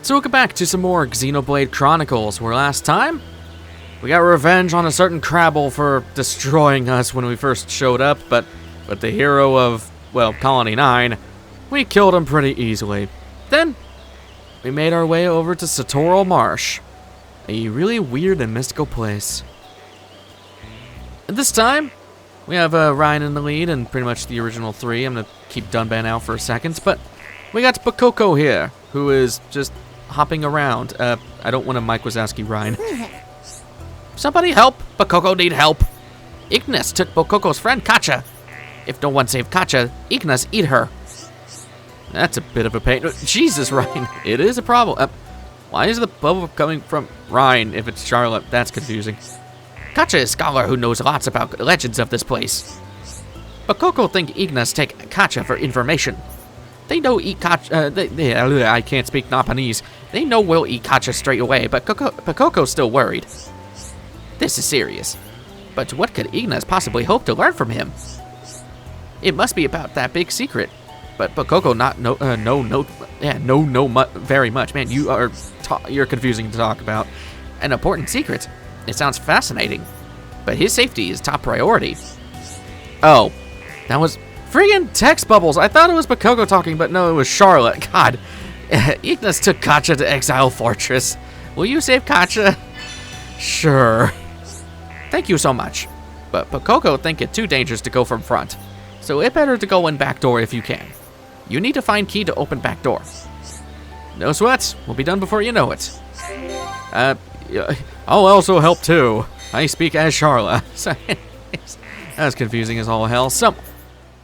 So welcome back to some more Xenoblade Chronicles, where last time we got revenge on a certain Crabble for destroying us when we first showed up, but the hero of, well, Colony 9, we killed him pretty easily. Then, we made our way over to Satoral Marsh, a really weird and mystical place. And this time, we have Ryan in the lead and pretty much the original three. I'm going to keep Dunban out for a second, but we got Bokoko here, who is just hopping around. I don't want to Mike Wazowski Ryan. Somebody help! Bokoko need help! Ignis took Bokoko's friend Kacha. If no one saved Kacha, Ignis eat her. That's a bit of a pain. Jesus, Ryan, it is a problem. Why is the bubble coming from Ryan if it's Charlotte? That's confusing. Kacha is a scholar who knows lots about legends of this place. Bokoko think Ignis take Kacha for information. They know eat Kacha. I can't speak Napanese. They know we'll eat Kacha straight away, but Bokoko's still worried. This is serious. But what could Ignis possibly hope to learn from him? It must be about that big secret. But Bokoko know very much. Man, you're confusing to talk about. An important secret. It sounds fascinating, but his safety is top priority. Oh, that was friggin' text bubbles. I thought it was Bokoko talking, but no, it was Charlotte. God, Ignis took Kacha to Exile Fortress. Will you save Kacha? Sure. Thank you so much. But Bokoko think it too dangerous to go from front, so it better to go in back door if you can. You need to find key to open back door. No sweats. We'll be done before you know it. I'll also help too. I speak as Charla. So, that's confusing as all hell. So,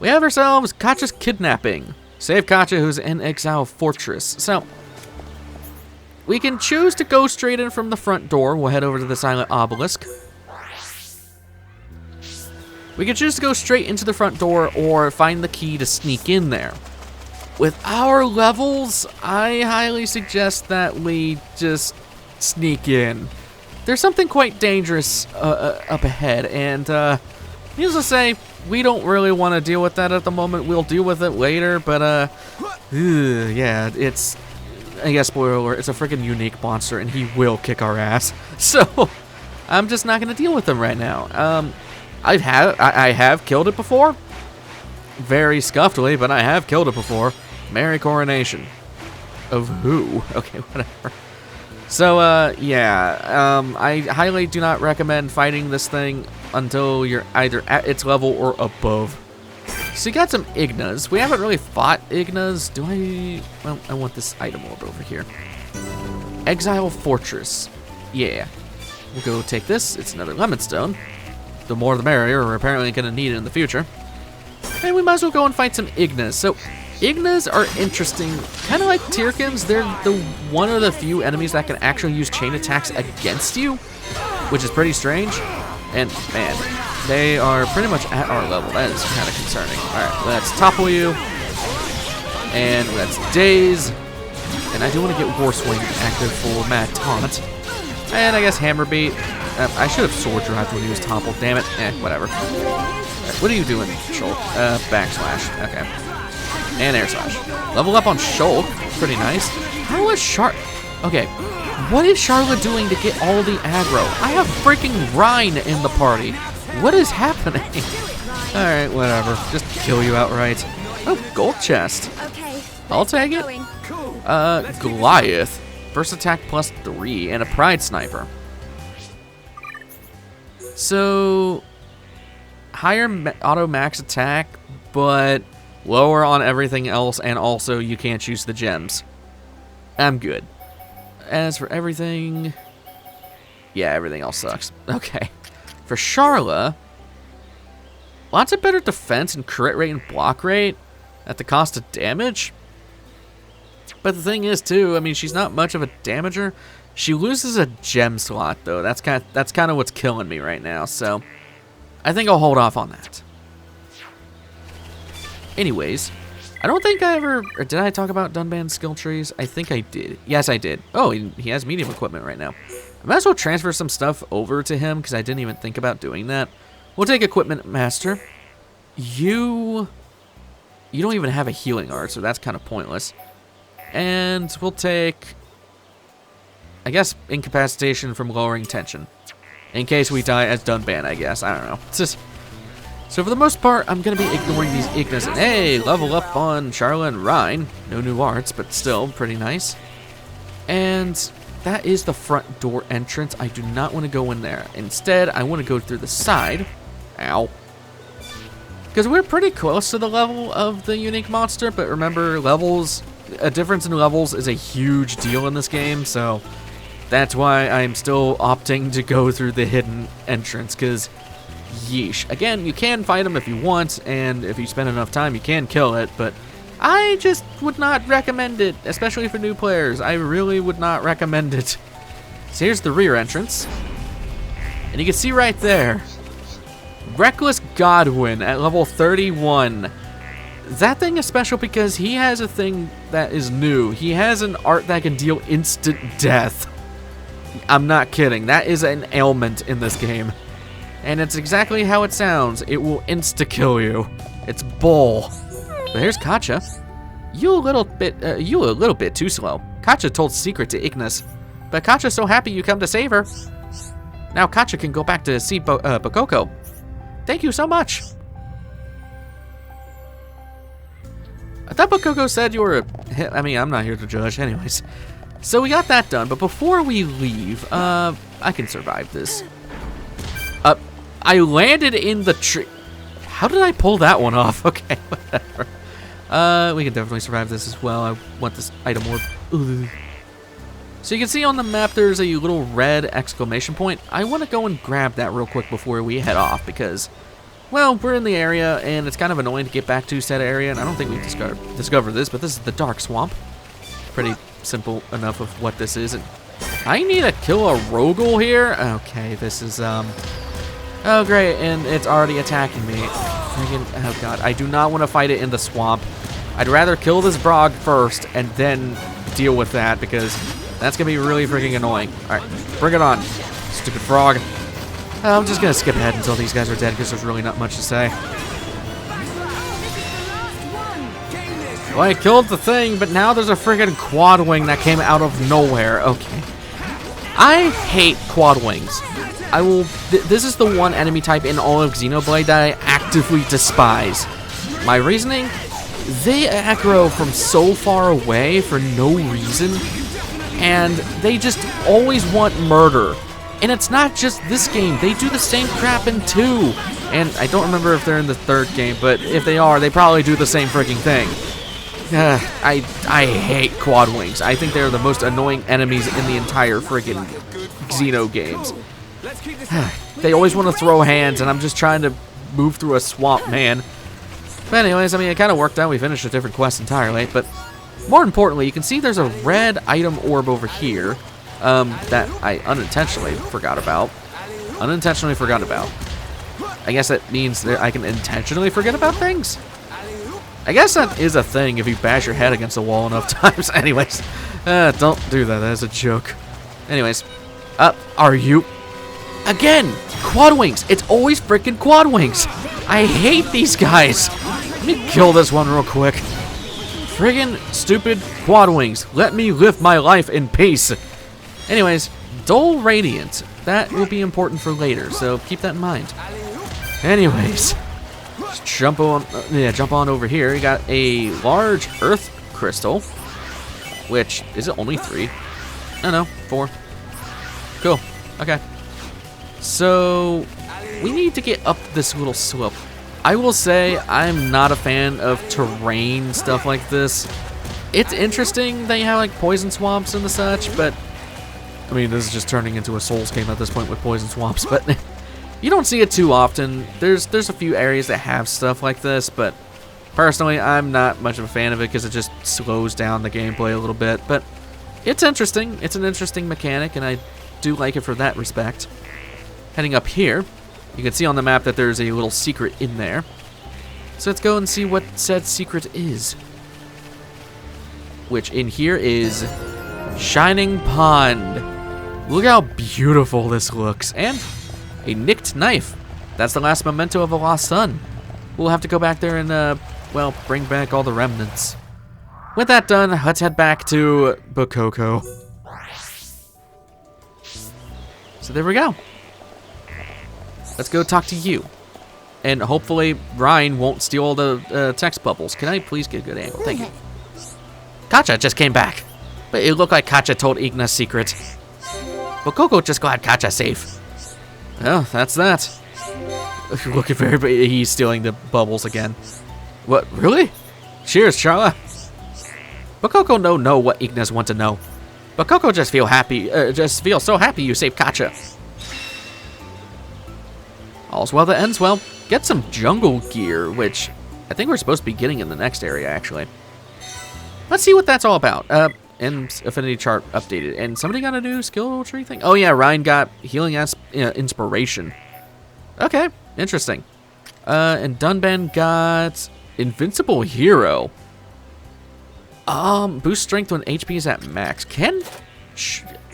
we have ourselves Kacha's kidnapping. Save Kacha, who's in Exile Fortress. So, we can choose to go straight in from the front door. We'll head over to the Silent Obelisk. We can choose to go straight into the front door or find the key to sneak in there. With our levels, I highly suggest that we just sneak in. There's something quite dangerous up ahead, and needless to say, we don't really want to deal with that at the moment. We'll deal with it later, but yeah, it's, I guess, spoiler alert, it's a freaking unique monster, and he will kick our ass. So, I'm just not going to deal with him right now. I have killed it before. Very scuffedly, but I have killed it before. Merry Coronation. Of who? Okay, whatever. So, yeah, I highly do not recommend fighting this thing until you're either at its level or above. So you got some Ignas. We haven't really fought Ignas. Do I? Well, I want this item orb over here. Exile Fortress. Yeah. We'll go take this. It's another lemon stone. The more the merrier. We're apparently going to need it in the future. And we might as well go and fight some Ignas. So, Ignas are interesting. Kind of like Tyrkins, they're the one of the few enemies that can actually use chain attacks against you, which is pretty strange. And, man, they are pretty much at our level. That is kind of concerning. Alright, let's topple you. And let's daze. And I do want to get War Swing active for Mad Taunt. And I guess Hammer Beat. I should have Sword Drive when he was toppled. Damn it. Whatever. Right, what are you doing, Shulk? Backslash. Okay. And Air Slash. Level up on Shulk. Pretty nice. How is Okay. What is Charlotte doing to get all the aggro? I have freaking Rhine in the party. What is happening? Alright, whatever. Just kill you outright. Oh, gold chest. Okay. I'll take it. Goliath. Burst attack +3 and a Pride Sniper. So, higher auto max attack, but lower on everything else, and also you can't use the gems. I'm good. As for everything, yeah, everything else sucks. Okay. For Charla, lots of better defense and crit rate and block rate at the cost of damage. But the thing is, too, I mean, she's not much of a damager. She loses a gem slot, though. That's kind of what's killing me right now. So, I think I'll hold off on that. Anyways, I don't think I ever... Or did I talk about Dunban's skill trees? I think I did. Yes, I did. Oh, he has medium equipment right now. I might as well transfer some stuff over to him, because I didn't even think about doing that. We'll take Equipment Master. You don't even have a healing art, so that's kind of pointless. And we'll take I guess incapacitation from lowering tension. In case we die as Dunban, I guess. I don't know. It's just... So for the most part, I'm going to be ignoring these Ignis. And hey, level up on Charla and Rhine. No new arts, but still pretty nice. And that is the front door entrance. I do not want to go in there. Instead, I want to go through the side. Ow. Because we're pretty close to the level of the unique monster, but remember, levels, a difference in levels is a huge deal in this game, so that's why I'm still opting to go through the hidden entrance, because yeesh. Again, you can fight them if you want, and if you spend enough time, you can kill it, but I just would not recommend it, especially for new players. I really would not recommend it. So here's the rear entrance, and you can see right there, Reckless Godwin at level 31. That thing is special because he has a thing that is new. He has an art that can deal instant death. I'm not kidding. That is an ailment in this game. And it's exactly how it sounds. It will insta-kill you. It's bull. But here's Kacha. You a little bit too slow. Kacha told secret to Ignis, but Kacha's so happy you come to save her. Now Kacha can go back to see Bokoko. Thank you so much. I thought Bokoko said you were I mean, I'm not here to judge. Anyways. So we got that done, but before we leave, I can survive this. I landed in the tree. How did I pull that one off? Okay, whatever. We can definitely survive this as well. I want this item orb. Ooh. So you can see on the map there's a little red exclamation point. I want to go and grab that real quick before we head off because, well, we're in the area and it's kind of annoying to get back to said area, and I don't think we've discovered this, but this is the Dark Swamp. Pretty simple enough of what this is. And I need to kill a Rogel here? Okay, this is, oh great, and it's already attacking me. Friggin', oh god, I do not want to fight it in the swamp. I'd rather kill this Brog first and then deal with that because that's gonna be really freaking annoying. Alright, bring it on, stupid frog. I'm just gonna skip ahead until these guys are dead because there's really not much to say. Well, I killed the thing, but now there's a friggin' quad wing that came out of nowhere. Okay. I hate quad wings. I will. This is the one enemy type in all of Xenoblade that I actively despise. My reasoning? They aggro from so far away for no reason, and they just always want murder. And it's not just this game. They do the same crap in 2. And I don't remember if they're in the 3rd game, but if they are, they probably do the same freaking thing. I hate quad wings. I think they're the most annoying enemies in the entire friggin' Xeno games. They always want to throw hands, and I'm just trying to move through a swamp, man. But anyways, I mean, it kind of worked out. We finished a different quest entirely, but more importantly, you can see there's a red item orb over here that I unintentionally forgot about. I guess that means that I can intentionally forget about things? I guess that is a thing if you bash your head against the wall enough times. Anyways, don't do that. That is a joke. Anyways, are you... Again, quad wings. It's always freaking quad wings. I hate these guys. Let me kill this one real quick. Friggin' stupid quad wings. Let me live my life in peace. Anyways, Dull Radiant. That will be important for later, so keep that in mind. Anyways, just jump on over here. You got a large earth crystal, which is it only 3? No, 4. Cool. Okay. So we need to get up this little slope. I will say I'm not a fan of terrain stuff like this. It's interesting that you have like poison swamps and the such, but I mean, this is just turning into a Souls game at this point with poison swamps, but you don't see it too often. There's a few areas that have stuff like this, but personally, I'm not much of a fan of it because it just slows down the gameplay a little bit, but it's interesting. It's an interesting mechanic, and I do like it for that respect. Heading up here, you can see on the map that there's a little secret in there. So let's go and see what said secret is. Which in here is Shining Pond. Look how beautiful this looks. And a nicked knife. That's the last memento of a lost son. We'll have to go back there and, well, bring back all the remnants. With that done, let's head back to Bokoko. So there we go. Let's go talk to you. And hopefully Ryan won't steal all the text bubbles. Can I please get a good angle? Thank you. Kacha just came back. But it looked like Kacha told Igna's secret. Bokoko just glad Kacha's safe. Well, that's that. Looking for everybody. He's stealing the bubbles again. What? Really? Cheers, Charla. Bokoko know what Ignas want to know. Bokoko just feel happy. Just feel so happy you saved Kacha. All's well that ends well. Get some jungle gear, which I think we're supposed to be getting in the next area, actually. Let's see what that's all about. And affinity chart updated. And somebody got a new skill tree thing? Oh, yeah, Ryan got healing as inspiration. Okay, interesting. And Dunban got invincible hero. Boost strength when HP is at max.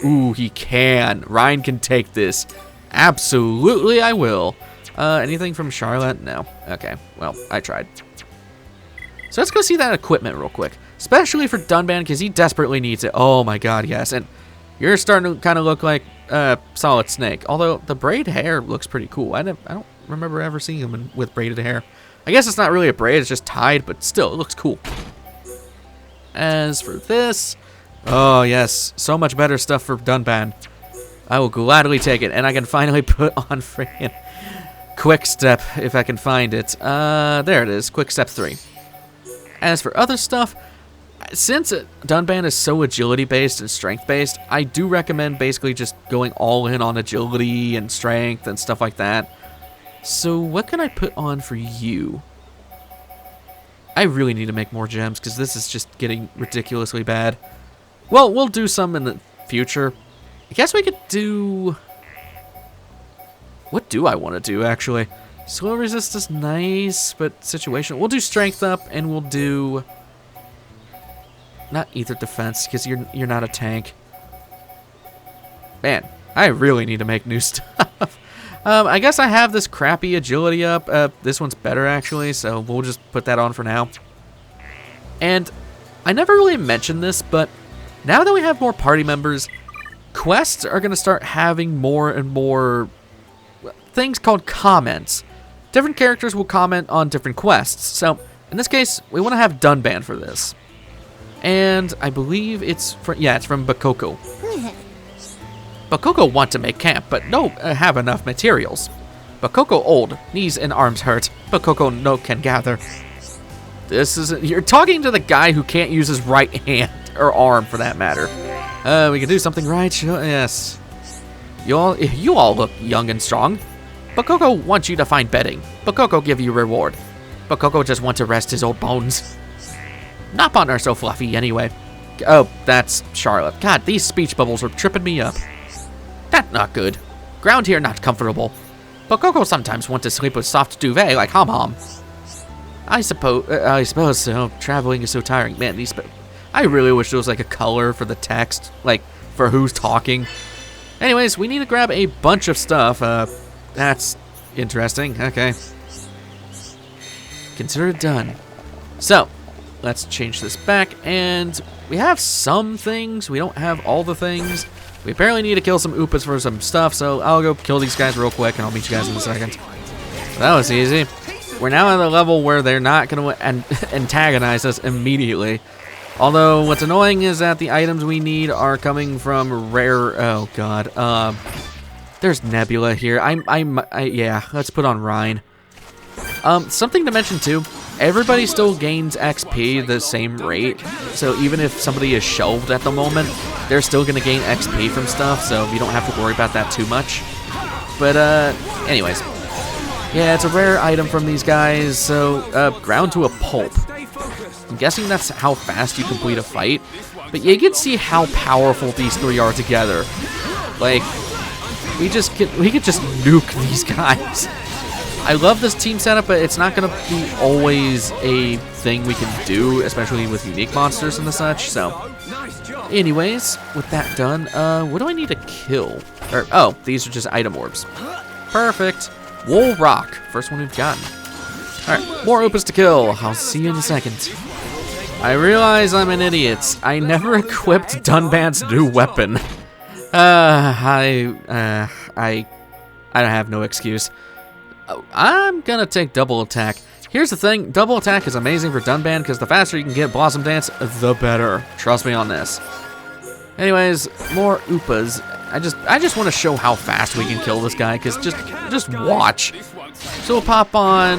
Ooh, he can. Ryan can take this. Absolutely, I will. Anything from Charlotte? No. Okay, well, I tried. So let's go see that equipment real quick. Especially for Dunban, because he desperately needs it. Oh my god, yes. And you're starting to kind of look like Solid Snake. Although the braid hair looks pretty cool. I don't remember ever seeing him with braided hair. I guess it's not really a braid, it's just tied, but still, it looks cool. As for this, oh yes, so much better stuff for Dunban. I will gladly take it, and I can finally put on freaking Quick Step if I can find it. There it is, Quick Step 3. As for other stuff, since Dunban is so agility-based and strength-based, I do recommend basically just going all in on agility and strength and stuff like that. So what can I put on for you? I really need to make more gems because this is just getting ridiculously bad. Well, we'll do some in the future. I guess we could do... What do I want to do, actually? Slow resist is nice, but situational. We'll do strength up, and we'll do... Not ether defense, because you're not a tank. Man, I really need to make new stuff. I guess I have this crappy agility up. This one's better, actually, so we'll just put that on for now. And I never really mentioned this, but now that we have more party members, quests are going to start having more and more things called comments. Different characters will comment on different quests. So, in this case, we want to have Dunban for this. And I believe it's from, yeah, it's from Bokoko. Bokoko want to make camp, but don't have enough materials. Bokoko old, knees and arms hurt. Bokoko no can gather. This is, you're talking to the guy who can't use his right hand, or arm for that matter. We can do something right, sure, yes. You all look young and strong. Bokoko wants you to find bedding. Bokoko give you reward. Bokoko just want to rest his old bones. Napon are so fluffy anyway. Oh, that's Charlotte. God, these speech bubbles are tripping me up. That not good. Ground here not comfortable. Bokoko sometimes want to sleep with soft duvet like Hom Hom. I suppose so. Traveling is so tiring. Man, I really wish there was like a color for the text, like for who's talking. Anyways, we need to grab a bunch of stuff. That's interesting. Okay. Consider it done. So, let's change this back, and we have some things. We don't have all the things. We apparently need to kill some Oopas for some stuff, so I'll go kill these guys real quick, and I'll meet you guys in a second. That was easy. We're now at a level where they're not going to antagonize us immediately. Although, what's annoying is that the items we need are coming from rare... Oh, God. There's Nebula here. Yeah, let's put on Rhine. Something to mention, too. Everybody still gains XP the same rate. So even if somebody is shelved at the moment, they're still going to gain XP from stuff. So you don't have to worry about that too much. But, anyways. Yeah, it's a rare item from these guys. So, ground to a pulp. I'm guessing that's how fast you complete a fight. But you can see how powerful these three are together. Like, we could just nuke these guys. I love this team setup, but it's not going to be always a thing we can do, especially with unique monsters and the such. So, anyways, with that done, what do I need to kill? Oh, these are just item orbs. Perfect. Wool Rock, first one we've gotten. Alright, more Oopas to kill. I'll see you in a second. I realize I'm an idiot. I never equipped Dunban's new weapon. I have no excuse. I'm gonna take double attack. Here's the thing, double attack is amazing for Dunban because the faster you can get Blossom Dance, the better. Trust me on this. Anyways, more Oopas. I just want to show how fast we can kill this guy, because just watch. So we'll pop on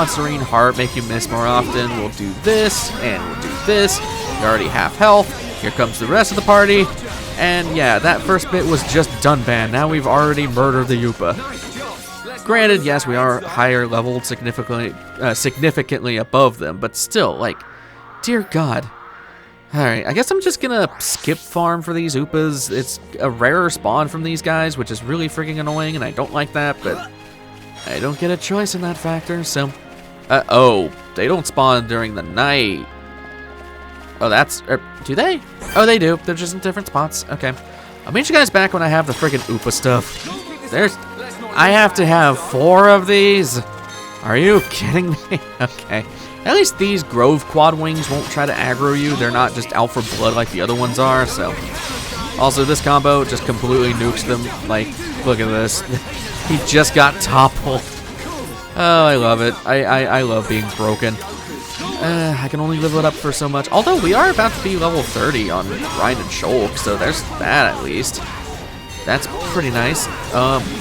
Serene Heart, make you miss more often. We'll do this, and we'll do this. You're already half health. Here comes the rest of the party. And yeah, that first bit was just Dunban. Now we've already murdered the Oopa. Granted, yes, we are higher leveled, significantly above them, but still, like, dear God. Alright, I guess I'm just gonna skip farm for these Oopas. It's a rarer spawn from these guys, which is really freaking annoying, and I don't like that, but I don't get a choice in that factor, so... oh, they don't spawn during the night. Oh, that's... do they? Oh, they do. They're just in different spots. Okay. I'll meet you guys back when I have the friggin' Oopa stuff. I have to have 4 of these? Are you kidding me? Okay. At least these Grove Quad Wings won't try to aggro you. They're not just out for blood like the other ones are, so... Also, this combo just completely nukes them. Like, look at this. He just got toppled. Oh, I love it. I love being broken. I can only live it up for so much. Although, we are about to be level 30 on Rhine and Shulk, so there's that at least. That's pretty nice.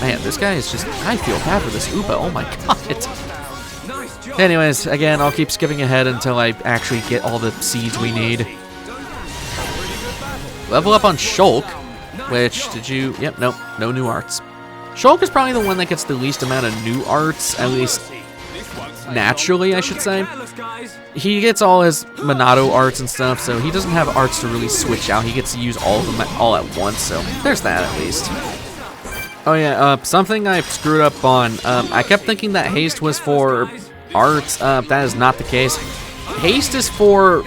Man, this guy is just... I feel bad for this Oopa. Oh my god. Anyways, again, I'll keep skipping ahead until I actually get all the seeds we need. Level up on Shulk, which, did you... Yep, nope, no new arts. Shulk is probably the one that gets the least amount of new arts, at least naturally, I should say. He gets all his Monado arts and stuff, so he doesn't have arts to really switch out. He gets to use all of them all at once, so there's that at least. Oh yeah, something I screwed up on. I kept thinking that haste was for arts. That is not the case. Haste is for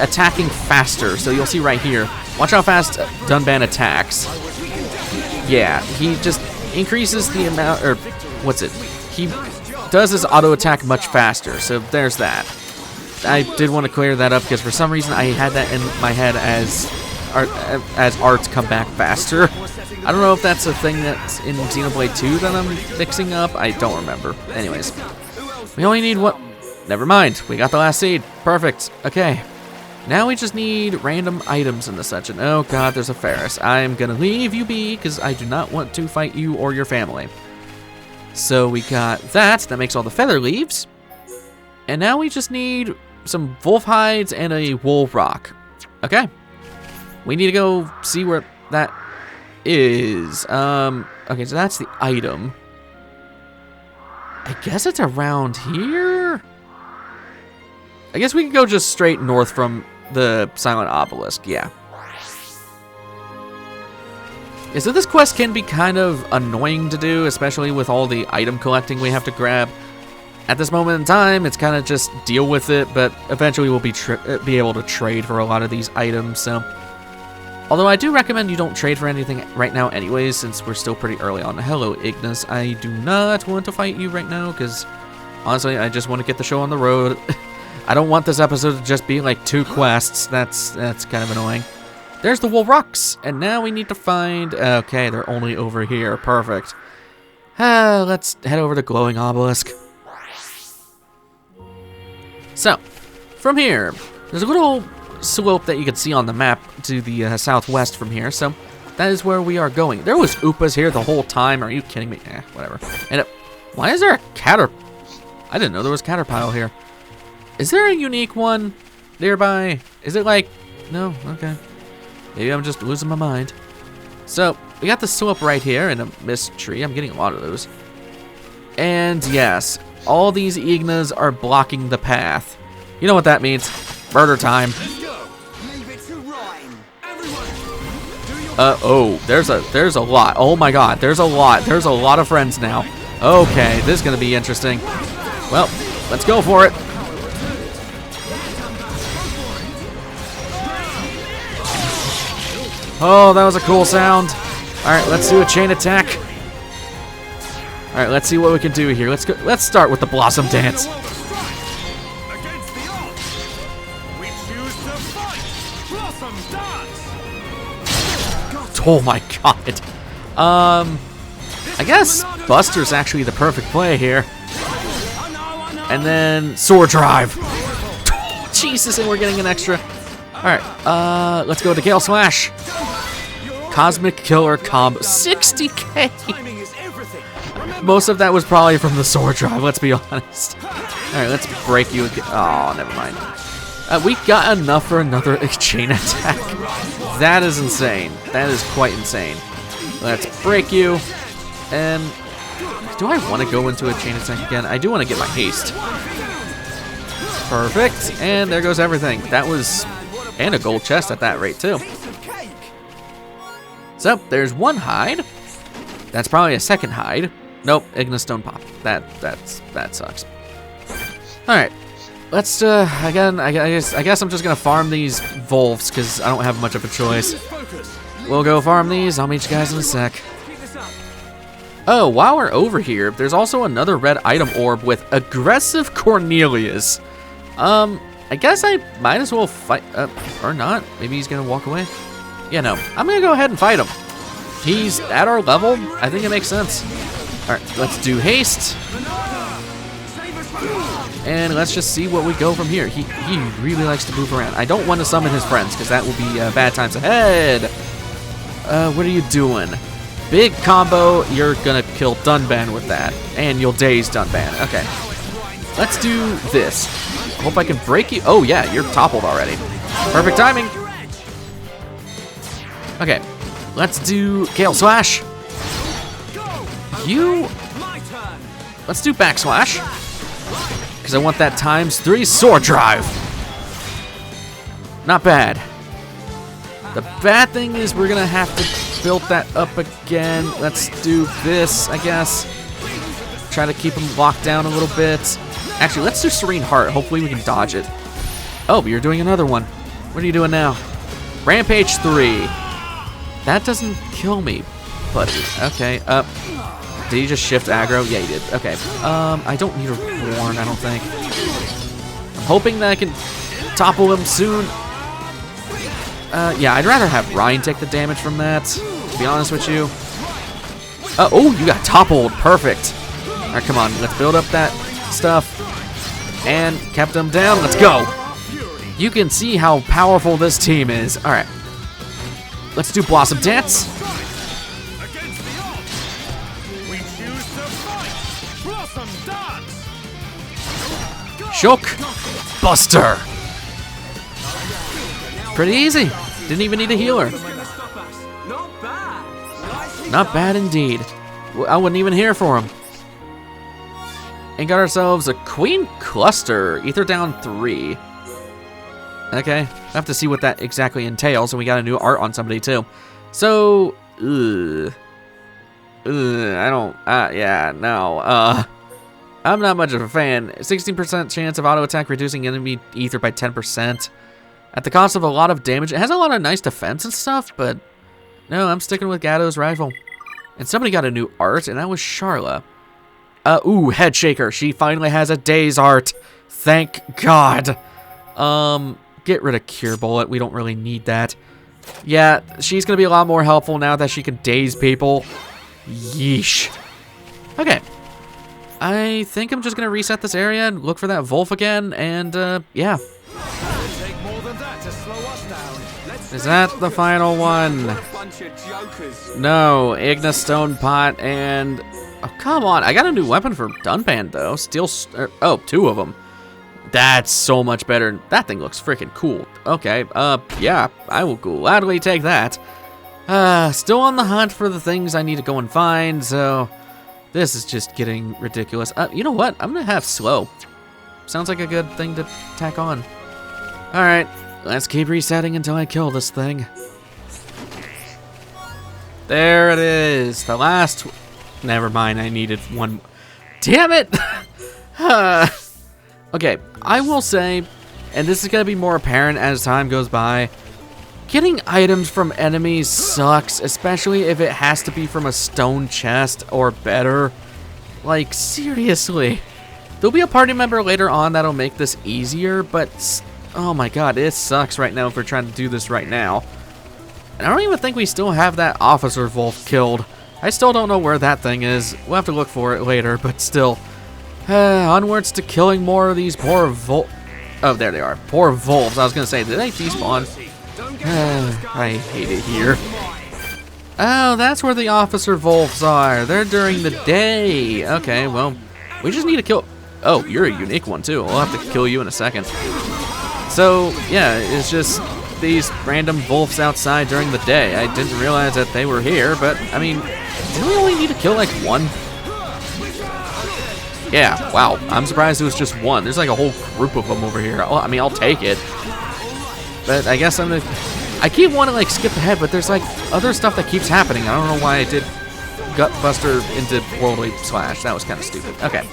attacking faster, so you'll see right here. Watch how fast Dunban attacks. Yeah, he just increases the amount, or what's it? He does his auto attack much faster, so there's that. I did want to clear that up because for some reason I had that in my head as arts come back faster. I don't know if that's a thing that's in Xenoblade 2 that I'm fixing up. I don't remember. Anyways, we only need what? Never mind. We got the last seed. Perfect. Okay. Now we just need random items in the section. Oh god, there's a Ferris. I'm gonna leave you be because I do not want to fight you or your family. So we got that. That makes all the feather leaves. And now we just need some wolf hides and a wool rock. Okay. We need to go see where that is. Okay, so that's the item. I guess it's around here? I guess we can go just straight north from the Silent Obelisk, yeah. Yeah, so this quest can be kind of annoying to do, especially with all the item collecting we have to grab. At this moment in time, it's kind of just deal with it, but eventually we'll be able to trade for a lot of these items, so... Although I do recommend you don't trade for anything right now anyways, since we're still pretty early on. Hello, Ignis. I do not want to fight you right now, because honestly, I just want to get the show on the road. I don't want this episode to just be like 2 quests. That's kind of annoying. There's the wool rocks, and now we need to find... Okay, they're only over here. Perfect. Let's head over to Glowing Obelisk. So, from here, there's a little slope that you can see on the map to the southwest from here, so that is where we are going. There was Oopas here the whole time. Are you kidding me? Whatever. And why is there a I didn't know there was Caterpillar here. Is there a unique one nearby? Is it like... No? Okay. Maybe I'm just losing my mind. So, we got the slope right here and a mist tree. I'm getting a lot of those. And yes, all these Ignas are blocking the path. You know what that means. Murder time. Oh, there's a lot. Oh my god, there's a lot. There's a lot of friends now. Okay, this is gonna be interesting. Well, let's go for it. Oh, that was a cool sound. Alright, let's do a chain attack. Alright, let's see what we can do here. Let's start with the Blossom Dance. Oh my god. I guess Buster's actually the perfect play here. And then Sword Drive. Jesus, and we're getting an extra. Alright, let's go to Gale Slash. Cosmic Killer combo. 60k! Most of that was probably from the Sword Drive, let's be honest. Alright, let's break you again. Oh, never mind. We got enough for another chain attack. That is insane. That is quite insane. Let's break you. And do I want to go into a chain attack again? I do want to get my haste. Perfect. And there goes everything. That was... and a gold chest at that rate, too. So, there's one hide. That's probably a second hide. Nope, Ignis Stone Pop. That sucks. Alright. Let's, again, I guess I'm just gonna farm these Wolves, because I don't have much of a choice. We'll go farm these. I'll meet you guys in a sec. Oh, while we're over here, there's also another red item orb with Aggressive Cornelius. I guess I might as well fight, or not. Maybe he's gonna walk away. Yeah, no, I'm gonna go ahead and fight him. He's at our level. I think it makes sense. All right, let's do haste. And let's just see what we go from here. He really likes to move around. I don't want to summon his friends because that will be bad times ahead. What are you doing? Big combo. You're gonna kill Dunban with that, and you'll daze Dunban. Okay. Let's do this. Hope I can break you. Oh yeah, you're toppled already. Perfect timing. Okay. Let's do Gale Slash. Let's do Backslash. Because I want that ×3 Sword Drive. Not bad. The bad thing is we're going to have to build that up again. Let's do this, I guess. Try to keep him locked down a little bit. Actually, let's do Serene Heart. Hopefully we can dodge it. Oh, but you're doing another one. What are you doing now? Rampage 3. That doesn't kill me, buddy. Okay, did he just shift aggro? Yeah, he did. Okay, I don't need a warn, I don't think. I'm hoping that I can topple him soon. Yeah, I'd rather have Ryan take the damage from that, to be honest with you. Oh, you got toppled. Perfect. All right, come on. Let's build up that stuff. And kept him down. Let's go. You can see how powerful this team is. All right. Let's do Blossom Dance. Shock Buster. Pretty easy. Didn't even need a healer. Not bad indeed. I wasn't even here for him. And got ourselves a Queen Cluster. Ether down 3. Okay. I have to see what that exactly entails. And we got a new art on somebody too. So, I don't, yeah, no. I'm not much of a fan. 16% chance of auto attack, reducing enemy ether by 10%. At the cost of a lot of damage. It has a lot of nice defense and stuff, but no, I'm sticking with Gatto's rifle. And somebody got a new art, and that was Charla. Ooh, Head Shaker. She finally has a Daze art. Thank God. Get rid of Cure Bullet. We don't really need that. Yeah, she's going to be a lot more helpful now that she can daze people. Yeesh. Okay. I think I'm just going to reset this area and look for that Wolf again, and, yeah. Is that the final one? No, Ignis Stone Pot and... Oh, come on. I got a new weapon for Dunban, though. Steel... Oh, 2 of them. That's so much better. That thing looks freaking cool. Okay, yeah, I will gladly take that. Still on the hunt for the things I need to go and find, so... This is just getting ridiculous. You know what? I'm gonna have slow. Sounds like a good thing to tack on. Alright, let's keep resetting until I kill this thing. There it is. The last... Never mind, I needed one... Damn it! Okay, I will say, and this is gonna be more apparent as time goes by, getting items from enemies sucks, especially if it has to be from a stone chest or better. Like, seriously. There'll be a party member later on that'll make this easier, but oh my god, it sucks right now if we're trying to do this right now. And I don't even think we still have that Officer Wolf killed. I still don't know where that thing is. We'll have to look for it later, but still. Onwards to killing more of these poor oh, there they are. Poor wolves. I was going to say, did they despawn? I hate it here. Oh, that's where the Officer Wolves are. They're during the day. Okay, well, we just need to kill... Oh, you're a unique one, too. We'll have to kill you in a second. So, yeah, it's just these random wolves outside during the day. I didn't realize that they were here, but, I mean, didn't we only need to kill, like, one? Yeah, wow. I'm surprised it was just one. There's, like, a whole group of them over here. Well, I mean, I'll take it. But I guess I keep wanting to, like, skip ahead, but there's, like, other stuff that keeps happening. I don't know why I did Gutbuster into Worldly Slash. That was kind of stupid. Okay.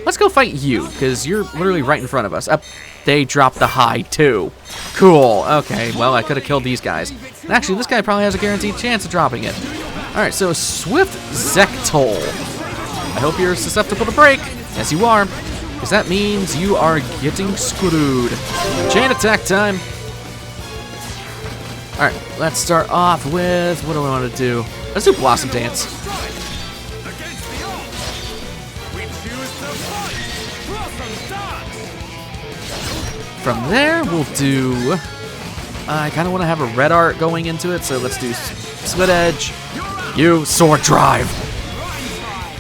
Let's go fight you, because you're literally right in front of us. Up, they dropped the high, too. Cool. Okay, well, I could have killed these guys. And actually, this guy probably has a guaranteed chance of dropping it. Alright, so Swift Zektol. I hope you're susceptible to break. Yes, you are. Because that means you are getting screwed. Chain attack time. Alright, let's start off with... What do I want to do? Let's do Blossom Dance. From there, we'll do... I kind of want to have a red art going into it, so let's do Split Edge. You, Sword Drive.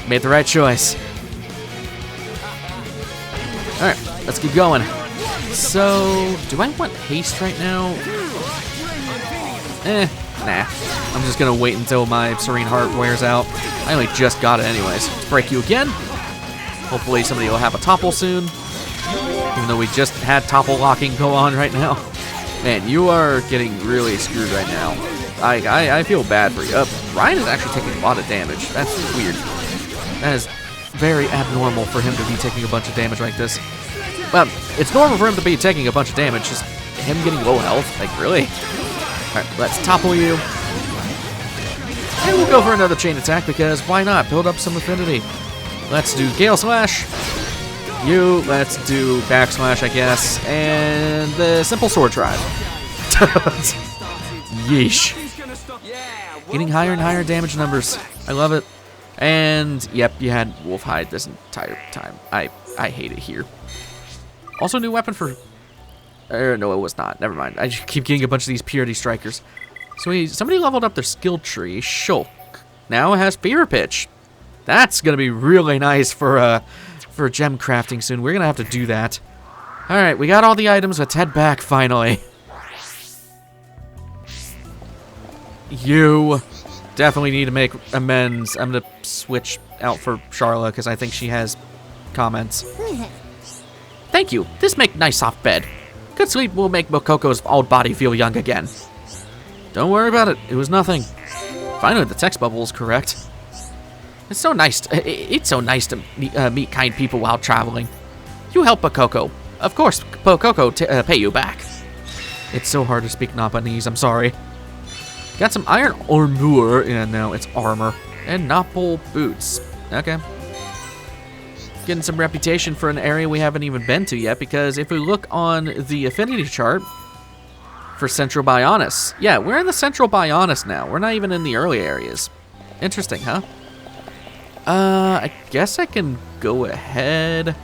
Made the right choice. Alright, let's keep going. So, do I want haste right now? Nah. I'm just gonna wait until my Serene Heart wears out. I only just got it anyways. Let's break you again. Hopefully somebody will have a topple soon. Even though we just had topple locking go on right now. Man, you are getting really screwed right now. I feel bad for you. Ryan is actually taking a lot of damage. That's weird. That is very abnormal for him to be taking a bunch of damage like this. Well, it's normal for him to be taking a bunch of damage, just him getting low health. Like, really? Alright, let's topple you. And we'll go for another chain attack, because why not? Build up some affinity. Let's do Gale Slash. You, let's do Backslash, I guess. And the Simple Sword Drive. Yeesh. Getting higher and higher damage numbers. I love it. And, yep, you had Wolf Hide this entire time. I hate it here. Also, new weapon for... no, it was not. Never mind. I just keep getting a bunch of these Purity Strikers. So somebody leveled up their skill tree. Shulk now has Fever Pitch. That's going to be really nice for gem crafting soon. We're going to have to do that. Alright, we got all the items. Let's head back, finally. You definitely need to make amends. I'm going to switch out for Charla, because I think she has comments. Thank you. This make nice soft bed. Good sleep will make Bokoko's old body feel young again. Don't worry about it. It was nothing. Finally, the text bubble is correct. It's so nice to meet kind people while traveling. You help Bokoko. Of course, Bokoko pay you back. It's so hard to speak Napanese, I'm sorry. Got some iron armor, and no, it's armor. And Nopal boots. Okay. Getting some reputation for an area we haven't even been to yet, because if we look on the affinity chart for Central Bionis, yeah, we're in the Central Bionis now. We're not even in the early areas. Interesting, huh? I guess I can go ahead.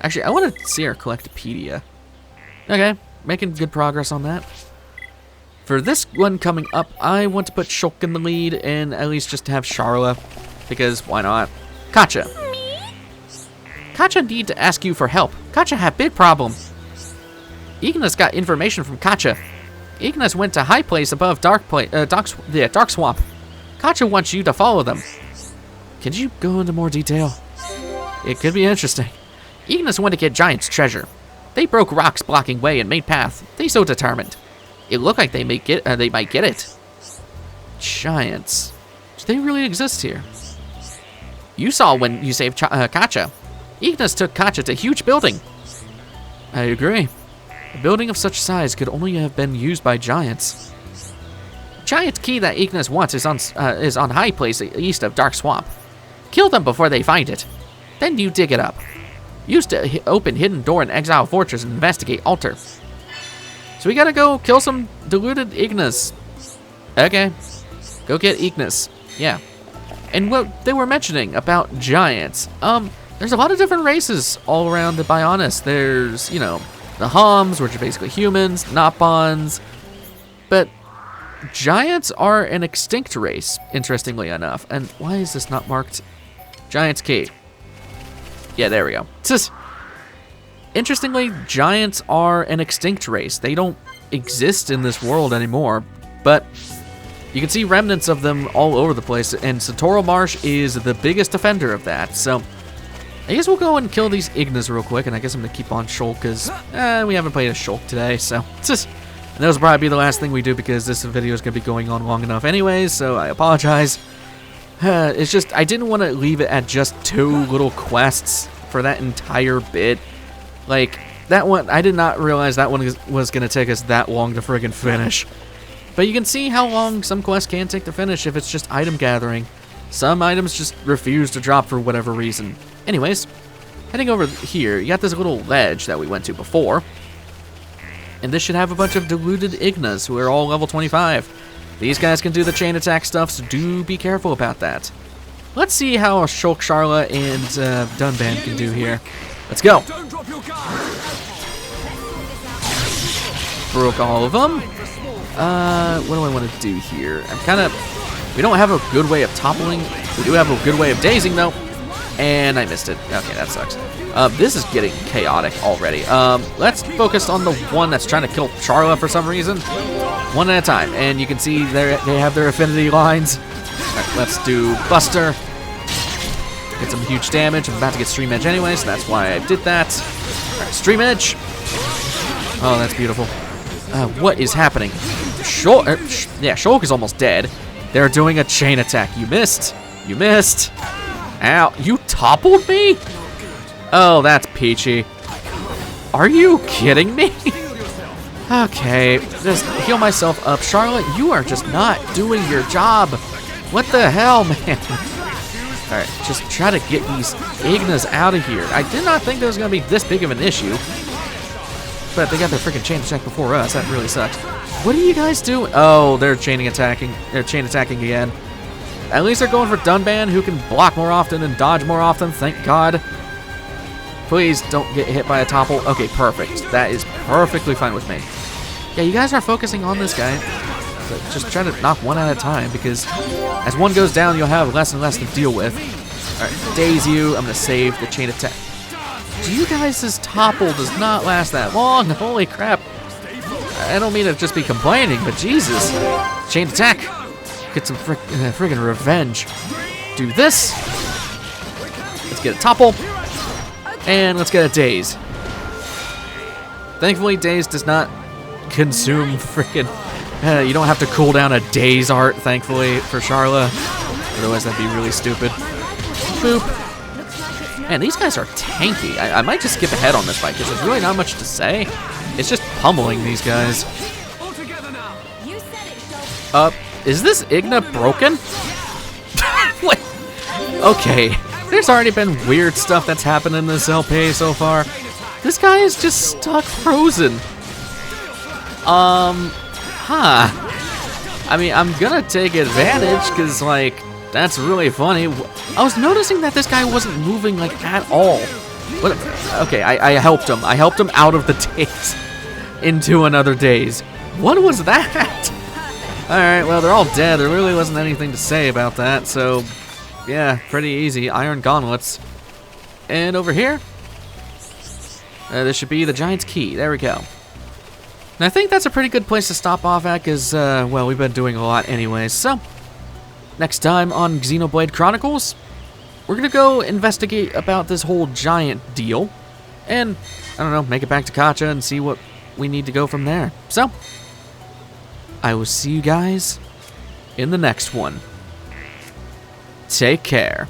Actually, I want to see our Collectopedia. Okay, making good progress on that. For this one coming up, I want to put Shulk in the lead, and at least just to have Charla, because why not? Kacha. Kacha need to ask you for help. Kacha have big problem. Ignis got information from Kacha. Ignis went to high place above Dark Swamp. Kacha wants you to follow them. Can you go into more detail? It could be interesting. Ignis went to get Giant's treasure. They broke rocks blocking way and made path. They so determined. It looked like they might get it. Giants. Do they really exist here? You saw when you saved Kacha. Ignis took Kacha to a huge building. I agree. A building of such size could only have been used by giants. Giant key that Ignis wants is on high place east of Dark Swamp. Kill them before they find it. Then you dig it up. Use to open hidden door in Exile Fortress and investigate altar. So we gotta go kill some deluded Ignis. Okay. Go get Ignis. Yeah. And what they were mentioning about giants, there's a lot of different races all around the Bionis. There's, you know, the Hums, which are basically humans, Nopons, but giants are an extinct race, interestingly enough. And why is this not marked? Giants Key. Yeah, there we go. Interestingly, giants are an extinct race. They don't exist in this world anymore, but you can see remnants of them all over the place, and Satoral Marsh is the biggest offender of that. So I guess we'll go and kill these Ignas real quick, and I guess I'm going to keep on Shulk because we haven't played a Shulk today, so and that'll probably be the last thing we do because this video is going to be going on long enough anyways, so I apologize. It's just, I didn't want to leave it at just 2 little quests for that entire bit. Like, that one, I did not realize that one was going to take us that long to friggin' finish. But you can see how long some quests can take to finish if it's just item gathering. Some items just refuse to drop for whatever reason. Anyways, heading over here, you got this little ledge that we went to before. And this should have a bunch of diluted Ignas who are all level 25. These guys can do the chain attack stuff, so do be careful about that. Let's see how Shulk Sharla and Dunban can do here. Let's go. Broke all of them. What do I want to do here? We don't have a good way of toppling. We do have a good way of dazing, though. And I missed it. Okay, that sucks. This is getting chaotic already. Let's focus on the one that's trying to kill Sharla for some reason. One at a time. And you can see they have their affinity lines. All right, let's do Buster. Get some huge damage. I'm about to get Stream Edge anyway, so that's why I did that. All right, Stream Edge. Oh, that's beautiful. What is happening? Shulk is almost dead. They're doing a chain attack. You missed. You missed. Ow. You toppled me? Oh, that's peachy. Are you kidding me? Okay, just heal myself up. Charlotte, you are just not doing your job. What the hell, man? Alright, just try to get these Ignas out of here. I did not think there was going to be this big of an issue. But they got their freaking chain attack before us. That really sucks. What are you guys doing? Oh, they're chain attacking again. At least they're going for Dunban, who can block more often and dodge more often. Thank God. Please don't get hit by a topple. Okay, perfect. That is perfectly fine with me. Yeah, you guys are focusing on this guy. So just try to knock one at a time, because as one goes down, you'll have less and less to deal with. Alright, daze you. I'm going to save the chain attack. You guys' topple does not last that long. Holy crap. I don't mean to just be complaining, but Jesus. Chain attack. Get some friggin' revenge. Do this. Let's get a topple. And let's get a daze. Thankfully, daze does not consume frickin'... you don't have to cool down a daze art, thankfully, for Sharla. Otherwise, that'd be really stupid. Boop. Man, these guys are tanky. I might just skip ahead on this fight, because there's really not much to say. It's just pummeling these guys. Is this Igna broken? What? Okay. There's already been weird stuff that's happened in this LP so far. This guy is just stuck frozen. I mean, I'm gonna take advantage, because, like, that's really funny. I was noticing that this guy wasn't moving, like, at all. What? Okay, I helped him. I helped him out of the daze into another daze. What was that? Alright, well, they're all dead. There really wasn't anything to say about that, so... yeah, pretty easy. Iron gauntlets. And over here, this should be the Giant's Key. There we go. And I think that's a pretty good place to stop off at, because, well, we've been doing a lot anyways. So, next time on Xenoblade Chronicles, we're going to go investigate about this whole giant deal. And, I don't know, make it back to Kacha and see what we need to go from there. So, I will see you guys in the next one. Take care.